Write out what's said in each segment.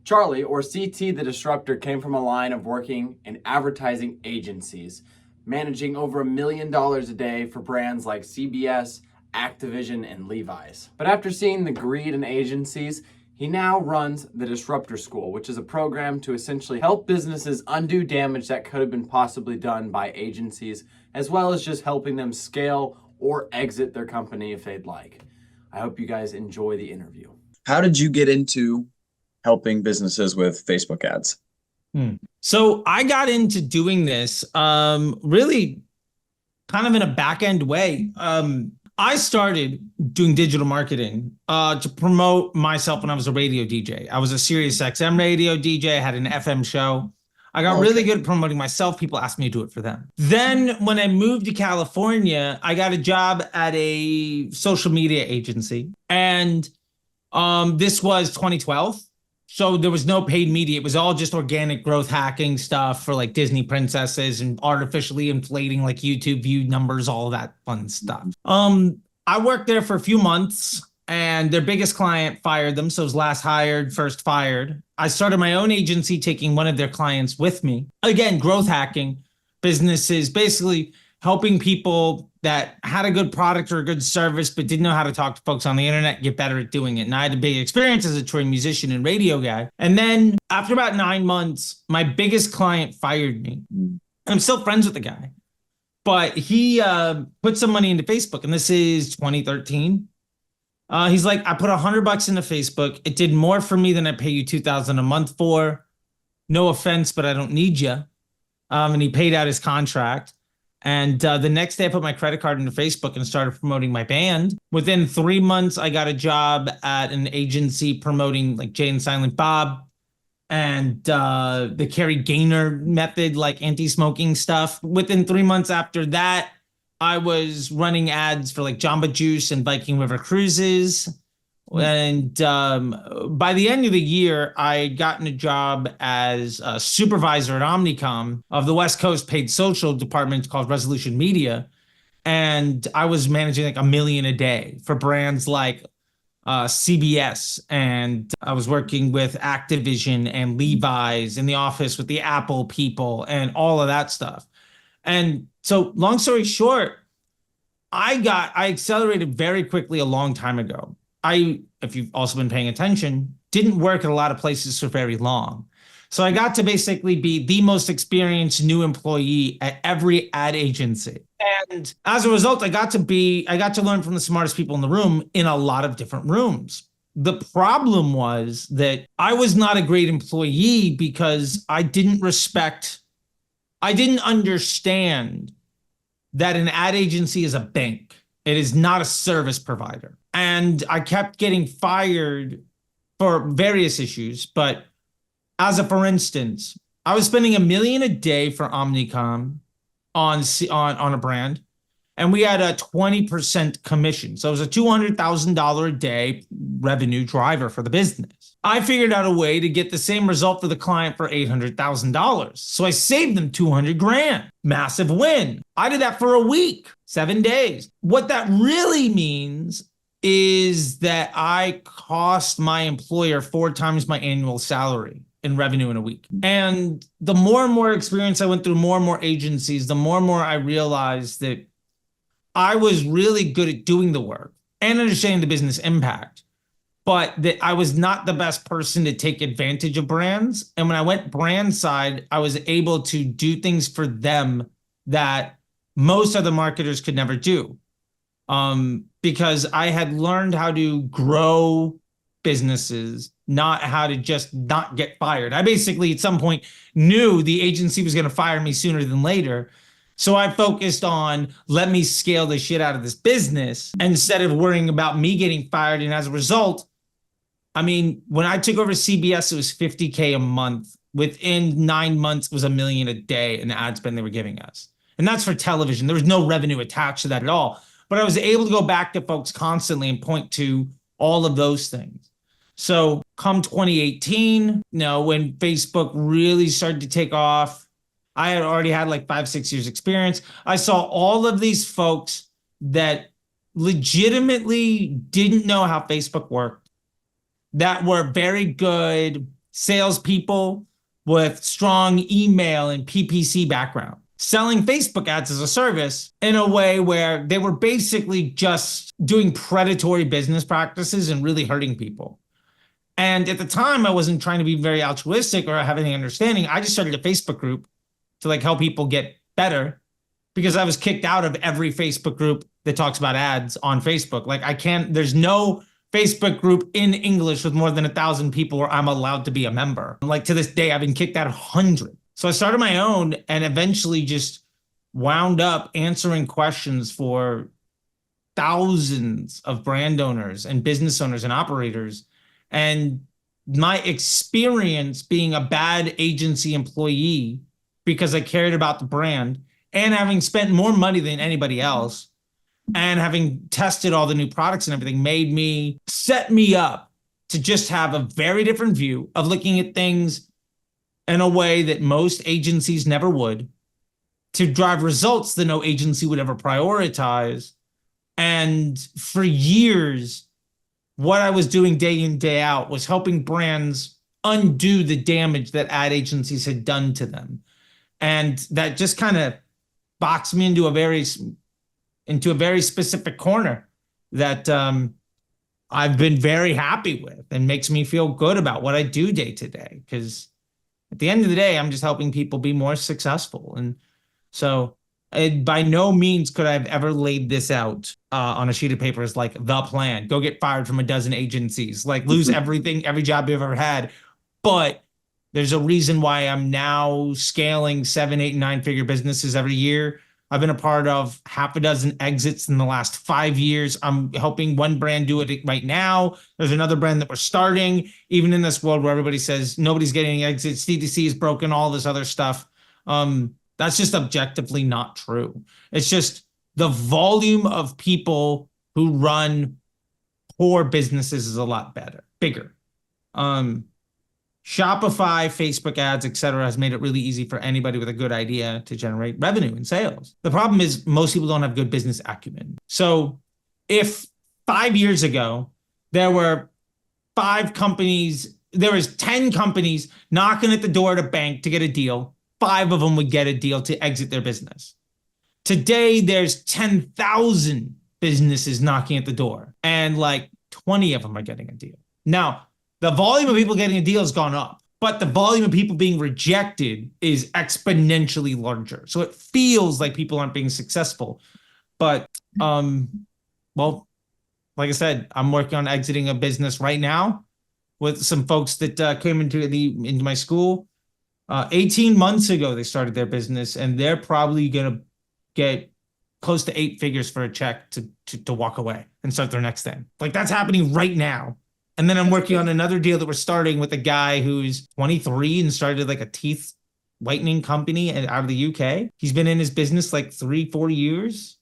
Charley, or CT the Disruptor, came from a line of working in advertising agencies, managing over $1 million a day for brands like CBS, Activision, and Levi's. But after seeing the greed in agencies, he now runs the Disruptor School, which is a program to essentially help businesses undo damage that could have been possibly done by agencies, as well as just helping them scale or exit their company if they'd like. I hope you guys enjoy the interview. How did you get into helping businesses with Facebook ads? So I got into doing this really kind of in a back-end way. I started doing digital marketing to promote myself when I was a radio DJ. I was a Sirius XM radio DJ. I had an FM show. I got really good at promoting myself. People asked me to do it for them. Then when I moved to California, I got a job at a social media agency. And this was 2012. So there was no paid media. It was all just organic growth hacking stuff for like Disney princesses and artificially inflating like YouTube view numbers, all of that fun stuff. I worked there for a few months and their biggest client fired them. So it was last hired, first fired. I started my own agency, taking one of their clients with me. Again, growth hacking businesses, basically helping people that had a good product or a good service, but didn't know how to talk to folks on the internet, get better at doing it. And I had a big experience as a touring musician and radio guy. And then after about 9 months, my biggest client fired me. I'm still friends with the guy, but he put some money into Facebook, and this is 2013. He's like, I put $100 into Facebook. It did more for me than I pay you $2,000 a month for. No offense, but I don't need you. And he paid out his contract. And the next day I put my credit card into Facebook and started promoting my band. Within 3 months, I got a job at an agency promoting like Jay and Silent Bob and the Carrie Gaynor method, like anti-smoking stuff. Within 3 months after that, I was running ads for like Jamba Juice and Viking River Cruises. And by the end of the year, I had gotten a job as a supervisor at Omnicom of the West Coast paid social department called Resolution Media. And I was managing like $1 million a day for brands like CBS. And I was working with Activision and Levi's in the office with the Apple people and all of that stuff. And so long story short, I accelerated very quickly a long time ago. If you've also been paying attention, didn't work at a lot of places for very long. So I got to basically be the most experienced new employee at every ad agency. And as a result, I got to learn from the smartest people in the room in a lot of different rooms. The problem was that I was not a great employee because I didn't understand that an ad agency is a bank. It is not a service provider. And I kept getting fired for various issues. But for instance, I was spending $1 million a day for Omnicom on a brand, and we had a 20% commission. So it was a $200,000 a day revenue driver for the business. I figured out a way to get the same result for the client for $800,000. So I saved them $200,000. Massive win. I did that for a week, 7 days. What that really means is that I cost my employer 4 times my annual salary in revenue in a week. And the more and more experience I went through, more and more agencies, the more and more I realized that I was really good at doing the work and understanding the business impact, but that I was not the best person to take advantage of brands. And when I went brand side, I was able to do things for them that most other marketers could never do. Because I had learned how to grow businesses, not how to just not get fired. I basically at some point knew the agency was going to fire me sooner than later. So I focused on, let me scale the shit out of this business instead of worrying about me getting fired. And as a result, I mean, when I took over CBS, it was $50K a month. Within 9 months, it was $1 million a day in ad spend they were giving us. And that's for television. There was no revenue attached to that at all. But I was able to go back to folks constantly and point to all of those things. So come 2018, when Facebook really started to take off, I had already had like 5-6 years experience. I saw all of these folks that legitimately didn't know how Facebook worked, that were very good salespeople with strong email and PPC background, selling Facebook ads as a service in a way where they were basically just doing predatory business practices and really hurting people. And at the time, I wasn't trying to be very altruistic or have any understanding. I just started a Facebook group to like help people get better, because I was kicked out of every Facebook group that talks about ads on Facebook. Like there's no Facebook group in English with more than 1,000 people where I'm allowed to be a member. Like to this day, I've been kicked out of 100. So I started my own and eventually just wound up answering questions for thousands of brand owners and business owners and operators. And my experience being a bad agency employee, because I cared about the brand and having spent more money than anybody else, and having tested all the new products and everything, set me up to just have a very different view of looking at things in a way that most agencies never would, to drive results that no agency would ever prioritize. And for years, what I was doing day in, day out was helping brands undo the damage that ad agencies had done to them. And that just kind of boxed me into a very specific corner that I've been very happy with and makes me feel good about what I do day to day. Because at the end of the day, I'm just helping people be more successful. And so by no means could I have ever laid this out on a sheet of paper as like the plan. Go get fired from a dozen agencies, like lose everything, every job you've ever had. But there's a reason why I'm now scaling 7, 8, and 9-figure businesses every year. I've been a part of half a dozen exits in the last 5 years. I'm helping one brand do it right now. There's another brand that we're starting. Even in this world where everybody says nobody's getting exits, CTC is broken, all this other stuff. That's just objectively not true. It's just the volume of people who run poor businesses is a lot bigger. Shopify, Facebook ads, etc., has made it really easy for anybody with a good idea to generate revenue and sales. The problem is most people don't have good business acumen. So if 5 years ago, there were 10 companies knocking at the door at a bank to get a deal, 5 of them would get a deal to exit their business. Today, there's 10,000 businesses knocking at the door, and like 20 of them are getting a deal. Now, the volume of people getting a deal has gone up, but the volume of people being rejected is exponentially larger. So it feels like people aren't being successful. But, well, like I said, I'm working on exiting a business right now with some folks that came into my school. 18 months ago, they started their business, and they're probably going to get close to 8 figures for a check to walk away and start their next thing. Like that's happening right now. And then I'm working on another deal that we're starting with a guy who's 23 and started like a teeth whitening company out of the UK. He's been in his business like 3-4 years.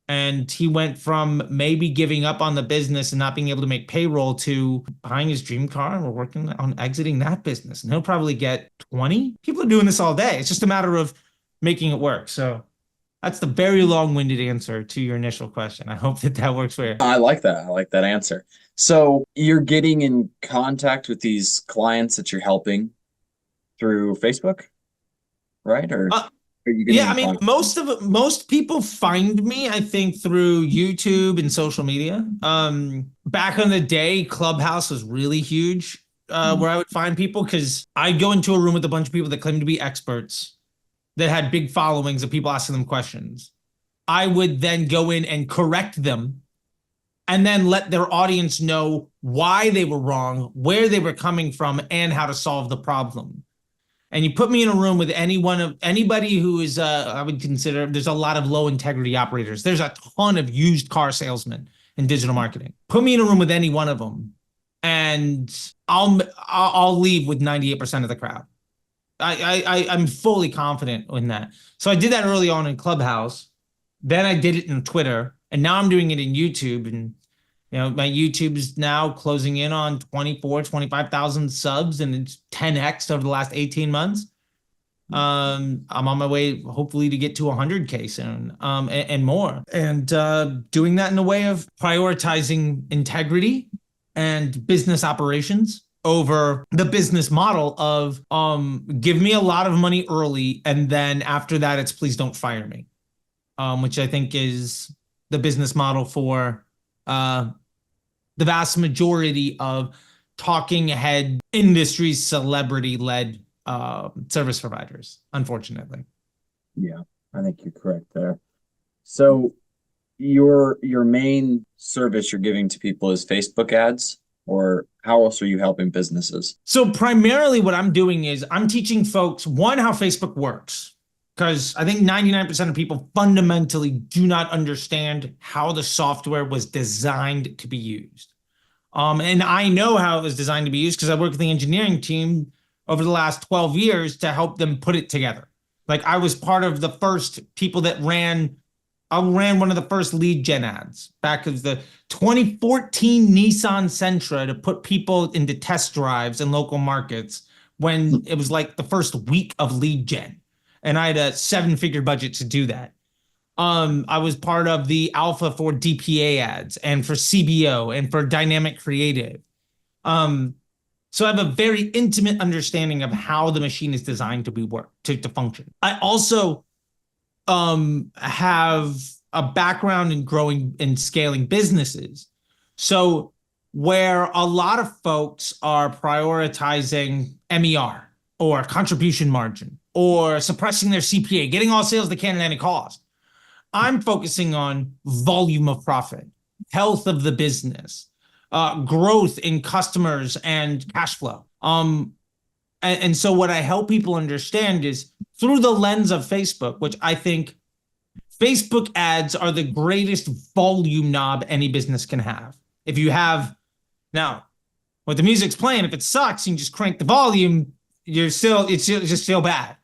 And he went from maybe giving up on the business and not being able to make payroll to buying his dream car. And we're working on exiting that business. And he'll probably get 20. People are doing this all day. It's just a matter of making it work. So that's the very long-winded answer to your initial question. I hope that works for you. I like that. I like that answer. So you're getting in contact with these clients that you're helping through Facebook, right? Or are you getting I mean, most people find me, I think, through YouTube and social media. Back in the day, Clubhouse was really huge, where I would find people, because I'd go into a room with a bunch of people that claimed to be experts that had big followings of people asking them questions. I would then go in and correct them and then let their audience know why they were wrong, where they were coming from, and how to solve the problem. And you put me in a room with anybody who is, I would consider, there's a lot of low integrity operators. There's a ton of used car salesmen in digital marketing. Put me in a room with any one of them, and I'll leave with 98% of the crowd. I'm fully confident in that. So I did that early on in Clubhouse. Then I did it in Twitter, and now I'm doing it in YouTube. And my YouTube is now closing in on 25,000 subs, and it's 10x over the last 18 months. I'm on my way, hopefully, to get to 100K soon, and more. And doing that in a way of prioritizing integrity and business operations, over the business model of give me a lot of money early, and then after that it's please don't fire me, which I think is the business model for the vast majority of talking head industry celebrity-led service providers, unfortunately. Yeah, I think you're correct there. So your main service you're giving to people is Facebook ads, or how else are you helping businesses? So primarily what I'm doing is I'm teaching folks, one, how Facebook works, because I think 99% of people fundamentally do not understand how the software was designed to be used. And I know how it was designed to be used because I worked with the engineering team over the last 12 years to help them put it together. Like I was part of the first people that I ran one of the first lead gen ads back of the 2014 Nissan Sentra to put people into test drives in local markets when it was like the first week of lead gen. And I had a 7-figure budget to do that. I was part of the alpha for DPA ads and for CBO and for dynamic creative. So I have a very intimate understanding of how the machine is designed to function. I also have a background in growing and scaling businesses. So where a lot of folks are prioritizing MER or contribution margin or suppressing their CPA, getting all sales they can at any cost, I'm focusing on volume of profit, health of the business, growth in customers and cash flow. And so what I help people understand is through the lens of Facebook, which I think Facebook ads are the greatest volume knob any business can have. If you have, now, what the music's playing, if it sucks, you can just crank the volume, it's just still bad.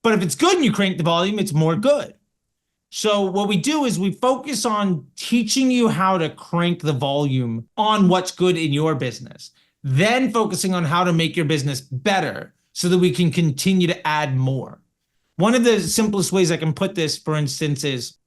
But if it's good and you crank the volume, it's more good. So what we do is we focus on teaching you how to crank the volume on what's good in your business, then focusing on how to make your business better so that we can continue to add more. One of the simplest ways I can put this, for instance, is,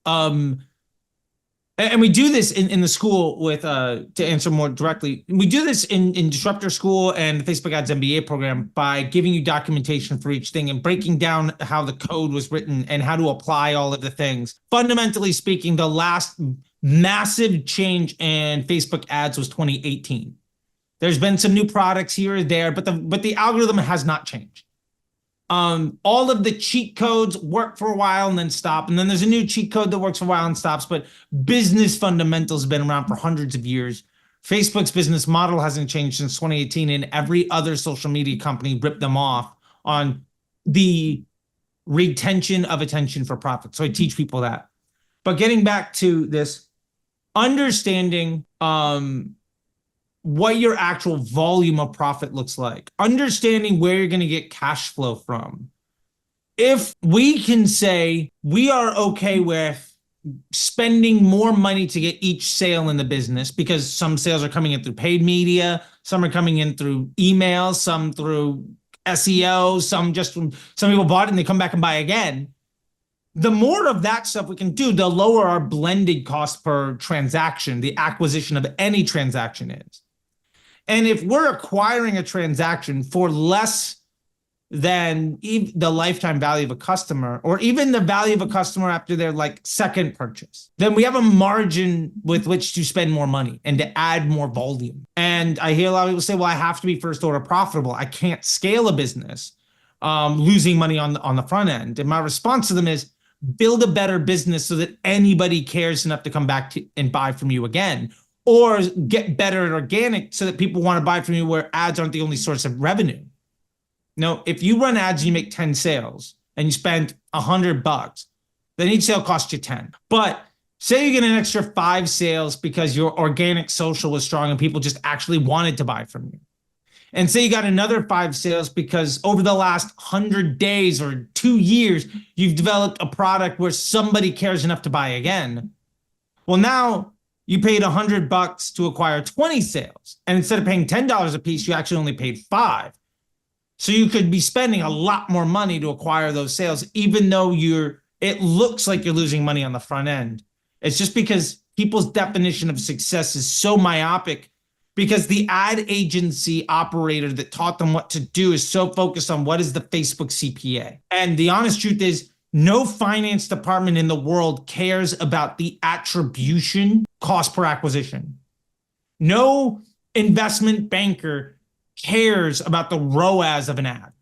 and we do this in the school with, to answer more directly, we do this in Disruptor School and the Facebook Ads MBA program by giving you documentation for each thing and breaking down how the code was written and how to apply all of the things. Fundamentally speaking, the last massive change in Facebook ads was 2018. There's been some new products here or there, but the algorithm has not changed. All of the cheat codes work for a while and then stop. And then there's a new cheat code that works for a while and stops. But business fundamentals have been around for hundreds of years. Facebook's business model hasn't changed since 2018. And every other social media company ripped them off on the retention of attention for profit. So I teach people that. But getting back to this, understanding what your actual volume of profit looks like, understanding where you're going to get cash flow from. If we can say we are okay with spending more money to get each sale in the business, because some sales are coming in through paid media, some are coming in through email, some through SEO, some people bought it and they come back and buy again. The more of that stuff we can do, the lower our blended cost per transaction, the acquisition of any transaction is. And if we're acquiring a transaction for less than the lifetime value of a customer, or even the value of a customer after their second purchase, then we have a margin with which to spend more money and to add more volume. And I hear a lot of people say, well, I have to be first order profitable. I can't scale a business losing money on the front end. And my response to them is, build a better business so that anybody cares enough to come back to and buy from you again. Or get better at organic so that people want to buy from you where ads aren't the only source of revenue. No, if you run ads and you make 10 sales and you spend $100, then each sale costs you 10. But say you get an extra 5 sales because your organic social was strong and people just actually wanted to buy from you. And say you got another 5 sales because over the last 100 days or 2 years, you've developed a product where somebody cares enough to buy again. Well, now you paid $100 to acquire 20 sales. And instead of paying $10 a piece, you actually only paid 5. So you could be spending a lot more money to acquire those sales, even though it looks like you're losing money on the front end. It's just because people's definition of success is so myopic because the ad agency operator that taught them what to do is so focused on what is the Facebook CPA. And the honest truth is, no finance department in the world cares about the attribution cost per acquisition. No investment banker cares about the ROAS of an ad.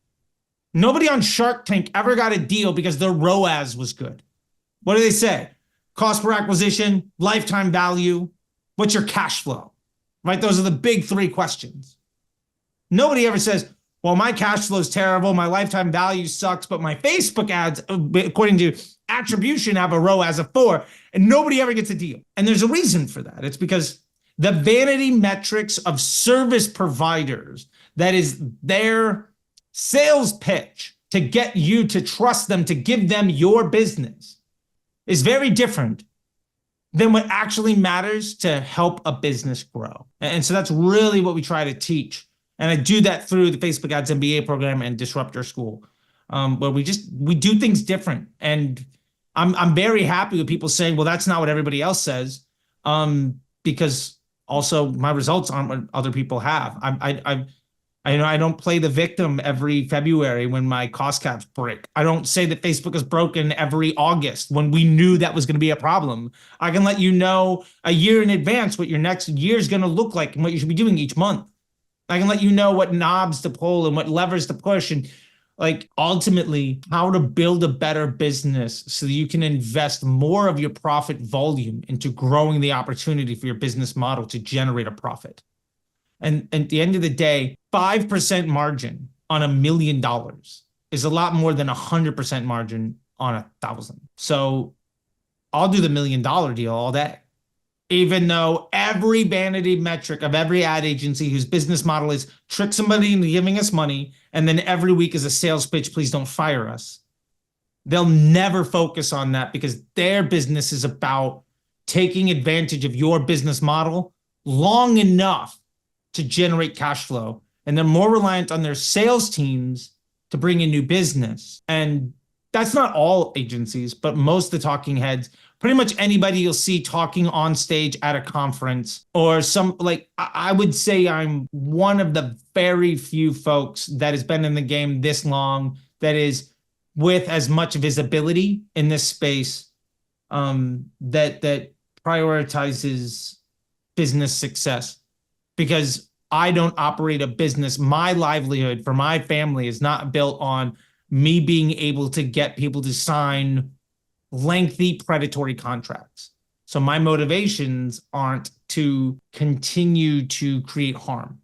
Nobody on Shark Tank ever got a deal because their ROAS was good. What do they say? Cost per acquisition, lifetime value, what's your cash flow? Right? Those are the big three questions. Nobody ever says, well, my cash flow is terrible, my lifetime value sucks, but my Facebook ads, according to attribution, have a ROAS of 4, and nobody ever gets a deal. And there's a reason for that. It's because the vanity metrics of service providers, that is their sales pitch to get you to trust them, to give them your business, is very different than what actually matters to help a business grow. And so that's really what we try to teach. And I do that through the Facebook Ads MBA program and Disruptor School, where we do things different. And I'm very happy with people saying, well, that's not what everybody else says, because also my results aren't what other people have. I don't play the victim every February when my cost caps break. I don't say that Facebook is broken every August when we knew that was going to be a problem. I can let you know a year in advance what your next year is going to look like and what you should be doing each month. I can let you know what knobs to pull and what levers to push, and like ultimately how to build a better business so that you can invest more of your profit volume into growing the opportunity for your business model to generate a profit. And at the end of the day, 5% margin on $1 million is a lot more than 100% margin on 1,000. So I'll do the $1 million deal all day, even though every vanity metric of every ad agency whose business model is trick somebody into giving us money, and then every week is a sales pitch, please don't fire us. They'll never focus on that because their business is about taking advantage of your business model long enough to generate cash flow. And they're more reliant on their sales teams to bring in new business. And that's not all agencies, but most of the talking heads, pretty much anybody you'll see talking on stage at a conference or some, like, I would say I'm one of the very few folks that has been in the game this long that is with as much visibility in this space, that prioritizes business success. Because I don't operate a business. My livelihood for my family is not built on me being able to get people to sign lengthy predatory contracts. So my motivations aren't to continue to create harm.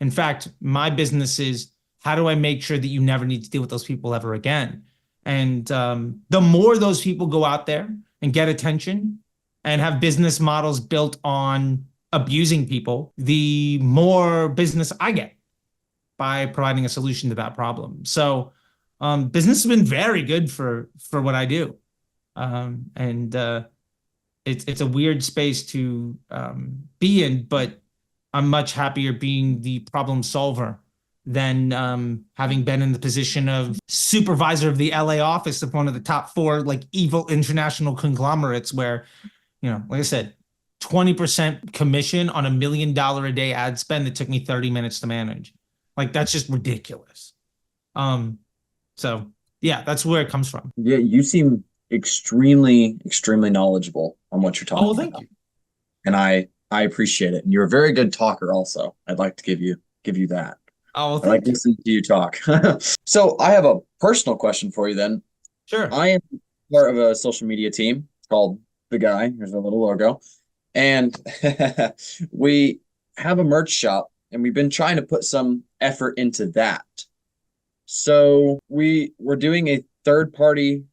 In fact, my business is, how do I make sure that you never need to deal with those people ever again? And the more those people go out there and get attention and have business models built on abusing people, the more business I get by providing a solution to that problem. So business has been very good for what I do. It's a weird space to be in, but I'm much happier being the problem solver than having been in the position of supervisor of the LA office of one of the top 4 like evil international conglomerates where, you know, like I said, 20% commission on $1 million a day ad spend that took me 30 minutes to manage. Like, that's just ridiculous. So yeah, that's where it comes from. Yeah, you seem extremely knowledgeable on what you're talking about. Thank you. And I appreciate it. And you're a very good talker also. I'd like to give you that. Oh, I like listening to you talk. So I have a personal question for you then. Sure. I am part of a social media team called The Guy. Here's a little logo. And we have a merch shop, and we've been trying to put some effort into that. So we're doing a third-party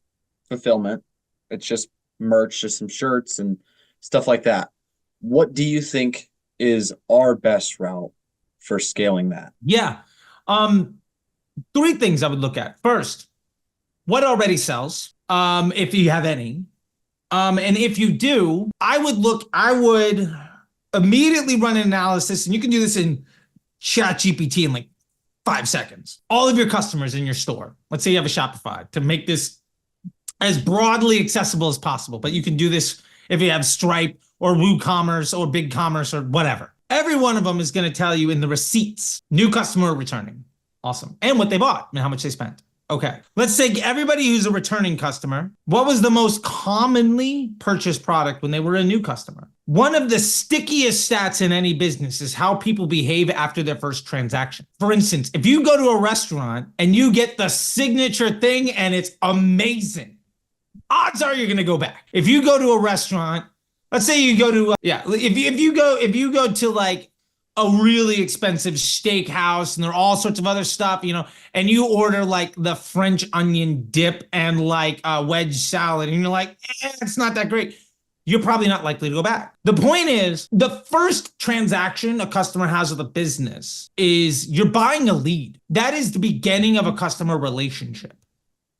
fulfillment. It's just merch, just some shirts and stuff like that. What do you think is our best route for scaling that? Yeah. 3 things I would look at. First, what already sells, if you have any. And if you do, I would immediately run an analysis, and you can do this in ChatGPT in like 5 seconds. All of your customers in your store. Let's say you have a Shopify, to make this as broadly accessible as possible. But you can do this if you have Stripe or WooCommerce or BigCommerce or whatever. Every one of them is going to tell you in the receipts, new customer returning. Awesome. And what they bought and how much they spent. Okay. Let's take everybody who's a returning customer. What was the most commonly purchased product when they were a new customer? One of the stickiest stats in any business is how people behave after their first transaction. For instance, if you go to a restaurant and you get the signature thing and it's amazing, odds are you're going to go back. If you go to a restaurant, let's say you go to, if you go to like a really expensive steakhouse and there are all sorts of other stuff, and you order like the French onion dip and like a wedge salad and you're like, it's not that great. You're probably not likely to go back. The point is, the first transaction a customer has with a business is you're buying a lead. That is the beginning of a customer relationship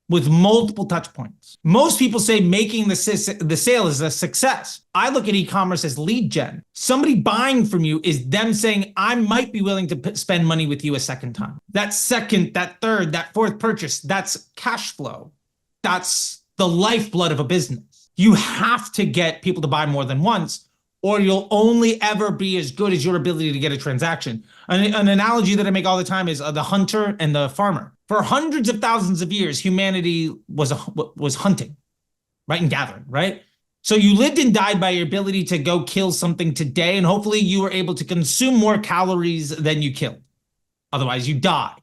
with multiple touch points. Most people say making the sale is a success. I look at e-commerce as lead gen. Somebody buying from you is them saying, I might be willing to spend money with you a second time. That second, that third, that fourth purchase, that's cash flow. That's the lifeblood of a business. You have to get people to buy more than once, or you'll only ever be as good as your ability to get a transaction. An analogy that I make all the time is the hunter and the farmer. For hundreds of thousands of years, humanity was hunting, right, and gathering, right? So you lived and died by your ability to go kill something today, and hopefully you were able to consume more calories than you killed. Otherwise, you die.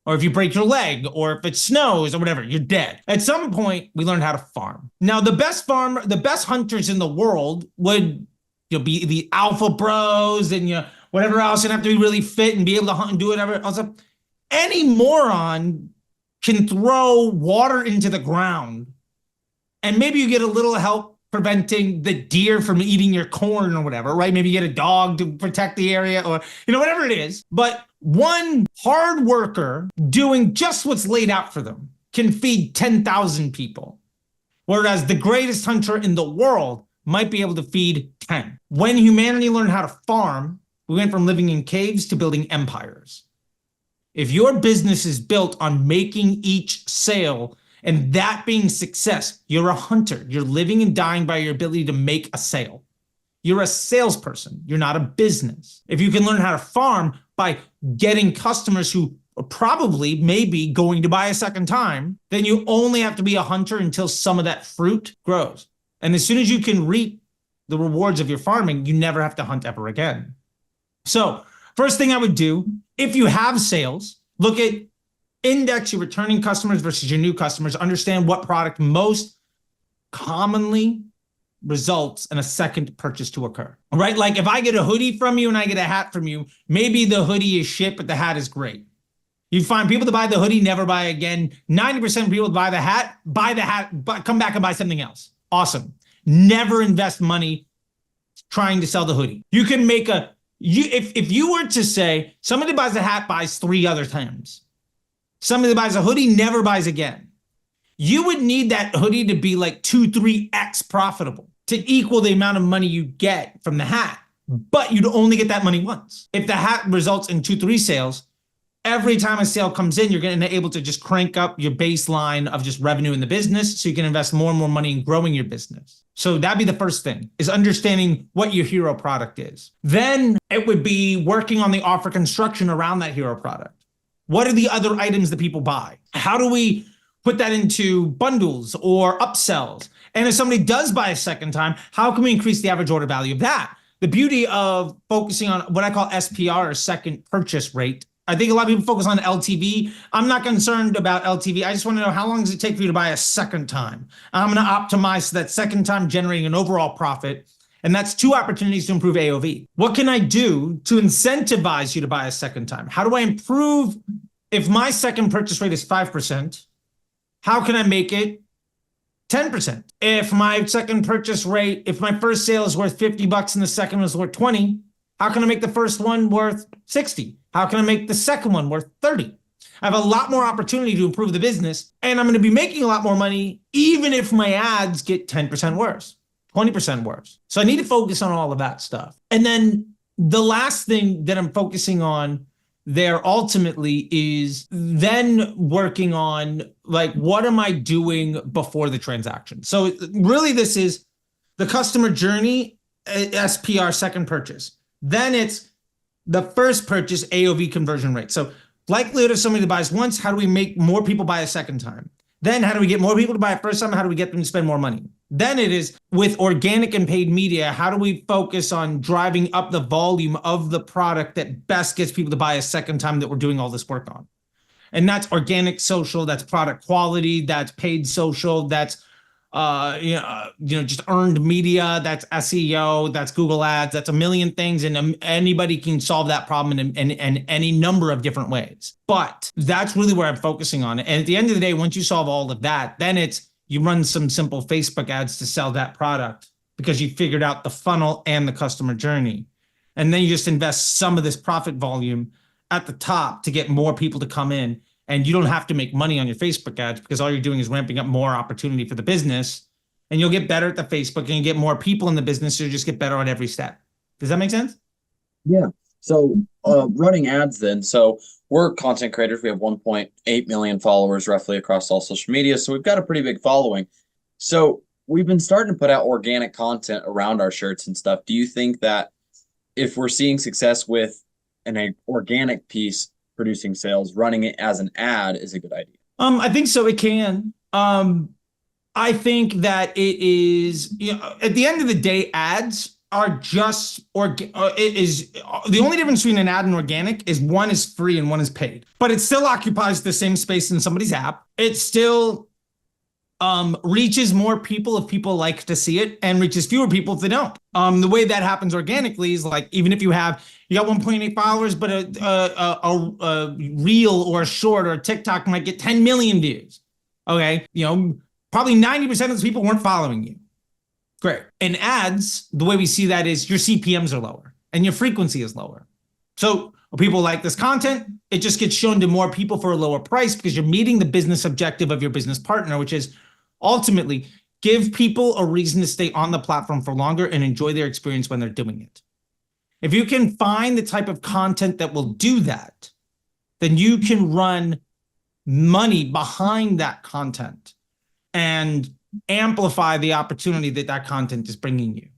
Or if you break your leg, or if it snows, or whatever, you're dead. At some point, we learned how to farm. Now, the best hunters in the world would be the alpha bros and whatever else, and have to be really fit and be able to hunt and do whatever else. Any moron can throw water into the ground and maybe you get a little help preventing the deer from eating your corn or whatever, right? Maybe you get a dog to protect the area or, whatever it is. But one hard worker doing just what's laid out for them can feed 10,000 people. Whereas the greatest hunter in the world might be able to feed 10. When humanity learned how to farm, we went from living in caves to building empires. If your business is built on making each sale and that being success, you're a hunter. You're living and dying by your ability to make a sale. You're a salesperson. You're not a business. If you can learn how to farm by getting customers who are probably maybe going to buy a second time, then you only have to be a hunter until some of that fruit grows. And as soon as you can reap the rewards of your farming, you never have to hunt ever again. So first thing I would do, if you have sales, look at index your returning customers versus your new customers, understand what product most commonly results in a second purchase to occur, right? Like if I get a hoodie from you and I get a hat from you, maybe the hoodie is shit, but the hat is great. You find people that buy the hoodie, never buy again. 90% of people that buy the hat, but come back and buy something else. Awesome. Never invest money trying to sell the hoodie. You can make if you were to say somebody buys a hat, buys 3 other times. Somebody that buys a hoodie never buys again. You would need that hoodie to be like 2-3x profitable to equal the amount of money you get from the hat. But you'd only get that money once. If the hat results in 2-3 sales, every time a sale comes in, you're going to be able to just crank up your baseline of just revenue in the business so you can invest more and more money in growing your business. So that'd be the first thing, is understanding what your hero product is. Then it would be working on the offer construction around that hero product. What are the other items that people buy? How do we put that into bundles or upsells? And if somebody does buy a second time, how can we increase the average order value of that? The beauty of focusing on what I call SPR, or second purchase rate. I think a lot of people focus on LTV. I'm not concerned about LTV. I just want to know, how long does it take for you to buy a second time? I'm going to optimize so that second time generating an overall profit. And that's 2 opportunities to improve AOV. What can I do to incentivize you to buy a second time? How do I improve? If my second purchase rate is 5%, how can I make it 10%? If my second purchase rate, if my first sale is worth $50 and the second one is worth 20, how can I make the first one worth 60? How can I make the second one worth 30? I have a lot more opportunity to improve the business, and I'm going to be making a lot more money even if my ads get 10% worse, 20% worse. So I need to focus on all of that stuff. And then the last thing that I'm focusing on there ultimately is then working on, like, what am I doing before the transaction? So really this is the customer journey, SPR, second purchase. Then it's the first purchase AOV conversion rate. So likelihood of somebody that buys once, how do we make more people buy a second time? Then how do we get more people to buy a first time? How do we get them to spend more money? Then it is with organic and paid media, how do we focus on driving up the volume of the product that best gets people to buy a second time that we're doing all this work on? And that's organic social, that's product quality, that's paid social, that's just earned media, that's SEO, that's Google Ads, that's a million things, and anybody can solve that problem in any number of different ways. But that's really where I'm focusing on it. And at the end of the day, once you solve all of that, then it's you run some simple Facebook ads to sell that product because you figured out the funnel and the customer journey. And then you just invest some of this profit volume at the top to get more people to come in. And you don't have to make money on your Facebook ads because all you're doing is ramping up more opportunity for the business. And you'll get better at the Facebook and you get more people in the business. So you just get better on every step. Does that make sense? Yeah. So running ads then. So we're content creators. We have 1.8 million followers roughly across all social media. So we've got a pretty big following. So we've been starting to put out organic content around our shirts and stuff. Do you think that if we're seeing success with an organic piece producing sales, running it as an ad is a good idea? I think so. It can. I think that it is, at the end of the day, ads are just, it is the only difference between an ad and organic is one is free and one is paid, but it still occupies the same space in somebody's app. It still reaches more people if people like to see it and reaches fewer people if they don't. The way that happens organically is like, even if you got 1.8 followers, but a reel or a short or a TikTok might get 10 million views. Okay. Probably 90% of those people weren't following you. Great. In ads, the way we see that is your CPMs are lower and your frequency is lower. So people like this content, it just gets shown to more people for a lower price because you're meeting the business objective of your business partner, which is ultimately give people a reason to stay on the platform for longer and enjoy their experience when they're doing it. If you can find the type of content that will do that, then you can run money behind that content and amplify the opportunity that content is bringing you.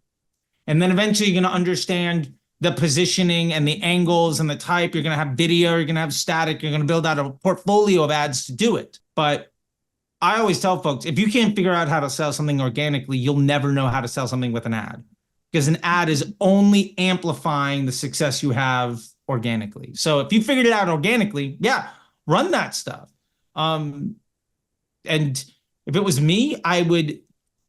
And then eventually you're going to understand the positioning and the angles and the type. You're going to have video, you're going to have static, you're going to build out a portfolio of ads to do it. But I always tell folks, if you can't figure out how to sell something organically, you'll never know how to sell something with an ad, because an ad is only amplifying the success you have organically. So if you figured it out organically, yeah, run that stuff. And if it was me, I would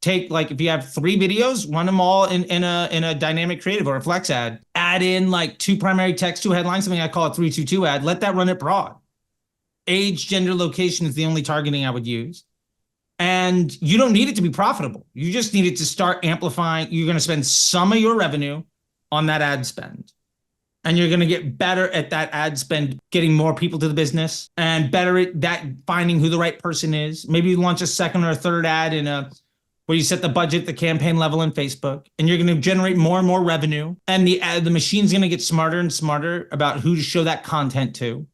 take, like, if you have 3 videos, run them all in a dynamic creative or a flex ad, add in like 2 primary text, 2 headlines, something I call a 3-2-2 ad, let that run it broad. Age, gender, location is the only targeting I would use. And you don't need it to be profitable. You just need it to start amplifying. You're going to spend some of your revenue on that ad spend. And you're going to get better at that ad spend, getting more people to the business, and better at that finding who the right person is. Maybe you launch a second or a third ad where you set the budget, the campaign level in Facebook, and you're going to generate more and more revenue. And the machine's going to get smarter and smarter about who to show that content to.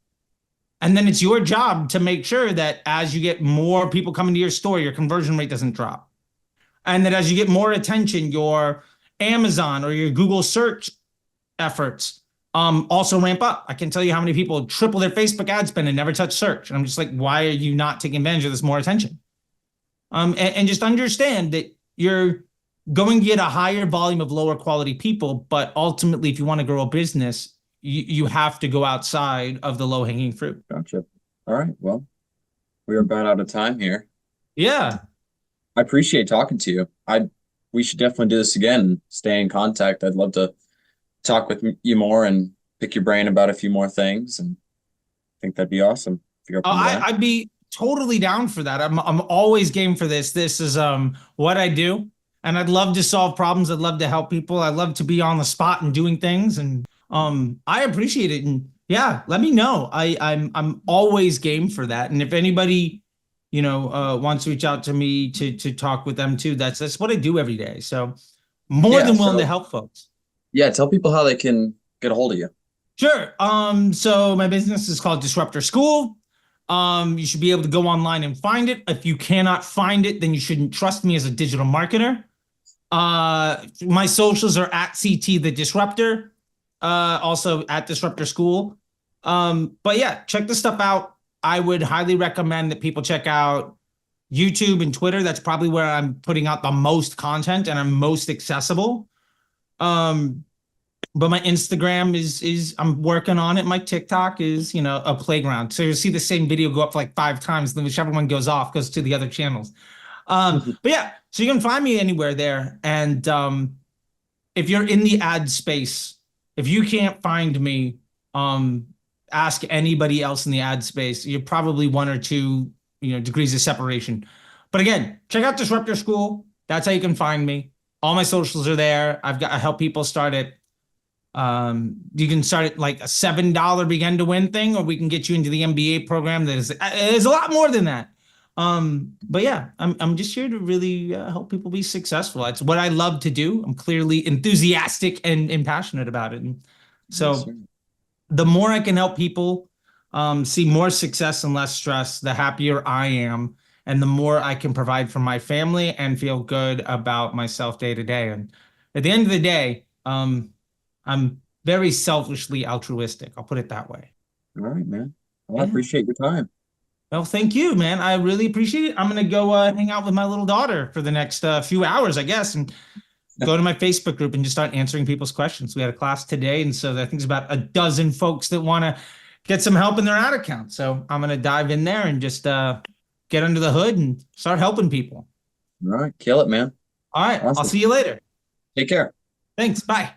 And then it's your job to make sure that as you get more people coming to your store, your conversion rate doesn't drop. And that as you get more attention, your Amazon or your Google search efforts also ramp up. I can tell you how many people triple their Facebook ad spend and never touch search. And I'm just like, why are you not taking advantage of this more attention? And just understand that you're going to get a higher volume of lower quality people, but ultimately, if you want to grow a business, you have to go outside of the low hanging fruit. Gotcha. All right. Well, we are about out of time here. Yeah. I appreciate talking to you. We should definitely do this again, stay in contact. I'd love to talk with you more and pick your brain about a few more things. And I think that'd be awesome. If you're open to that. I'd be totally down for that. I'm always game for this. This is what I do. And I'd love to solve problems. I'd love to help people. I'd love to be on the spot and doing things. And I appreciate it. And yeah, let me know. I'm always game for that. And if anybody, wants to reach out to me to talk with them too, that's what I do every day. So more than willing to help folks. Yeah. Tell people how they can get a hold of you. Sure. So my business is called Disruptor School. You should be able to go online and find it. If you cannot find it, then you shouldn't trust me as a digital marketer. My socials are at CTTheDisrupter. also at Disruptor School. But yeah, check this stuff out. I would highly recommend that people check out YouTube and Twitter. That's probably where I'm putting out the most content and I'm most accessible. But my Instagram is I'm working on it. My TikTok is, a playground. So you'll see the same video go up like 5 times, then whichever one goes off goes to the other channels. But yeah, so you can find me anywhere there. And if you're in the ad space, if you can't find me, ask anybody else in the ad space. You're probably 1 or 2, degrees of separation. But again, check out Disruptor School. That's how you can find me. All my socials are there. I help people start it. You can start at like a $7 begin to win thing, or we can get you into the MBA program. There's a lot more than that. But yeah, I'm just here to really help people be successful. It's what I love to do. I'm clearly enthusiastic and passionate about it. And so the more I can help people see more success and less stress, the happier I am, and the more I can provide for my family and feel good about myself day to day. And at the end of the day, I'm very selfishly altruistic. I'll put it that way. All right, man. Well, I appreciate your time. Well, thank you, man. I really appreciate it. I'm going to go hang out with my little daughter for the next few hours, I guess, and go to my Facebook group and just start answering people's questions. We had a class today, and so I think there's about a dozen folks that want to get some help in their ad account. So I'm going to dive in there and just get under the hood and start helping people. All right. Kill it, man. All right. Awesome. I'll see you later. Take care. Thanks. Bye.